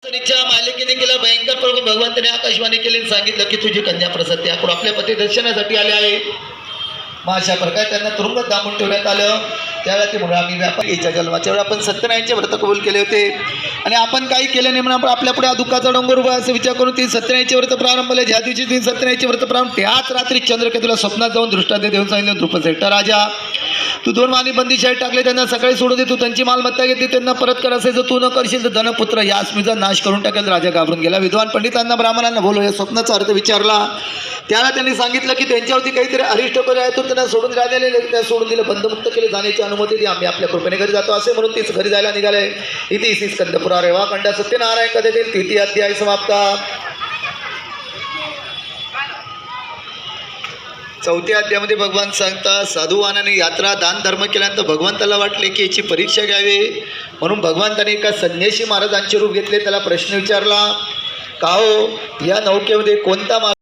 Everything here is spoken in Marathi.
तरीच्या मालिकेने केला भयंकर प्रभू भगवंताने आकाशवाणी केली आणि सांगितलं की तुझी कन्या प्रसन्न याकडून आपल्या पती दर्शनासाठी आले आहे. मग अशा प्रकारे त्यांना तुरुंगात दाबून ठेवण्यात आलं. त्यावेळेला ते म्हणून आम्ही व्यापारीच्या जन्माच्या वेळी आपण सत्यनारायणचे व्रत कबूल केले होते आणि आपण काही केले नाही म्हणून आपल्या पुढे दुःखाचा डोंगर उभा असं विचार करून ती सत्यनारायणचे व्रत प्रारंभले. ज्या दिवशी ती सत्यनारायणचे व्रत प्रारंभ त्याच रात्री चंद्रकेतूला स्वप्नात जाऊन दृष्टांत देऊन सांगितलं द्रुपदश्रेष्ठ राजा तू 2 मानी बंदीशाळेत टाकले त्यांना सकाळी सोडून दे. तू त्यांची मालमत्ता घेतली त्यांना परत कर असायचं तू न करशील तर धनपुत्र यास्मीचा नाश करून टाकेल. राजा घाबरून गेला. विद्वान पंडितांना ब्राह्मणांना बोलव या स्वप्नाचा अर्थ विचारला. त्याला त्यांनी सांगितलं की त्यांच्यावरती काहीतरी अरिष्ट वगैरे आहे तो त्यांना सोडून राहिलेले त्या सोडून दिलं बंदमुक्त केले जाण्याची अनुमती दी आम्ही आपल्या कृपेने घरी जातो असे म्हणून तीच घरी जायला निघाले. इति स्कंदपुरा रेवा खंड सत्यनारायण कथेतील 3 अध्याय समाप्त. 4थ्या अध्यायामध्ये भगवान सांगतात साधुवानाने यात्रा दान धर्म केल्यानंतर भगवंताला वाटले की याची परीक्षा घ्यावी म्हणून भगवंताने एका संन्यासी महाराजांचे रूप घेतले. त्याला प्रश्न विचारला का हो या नौकेमध्ये कोणता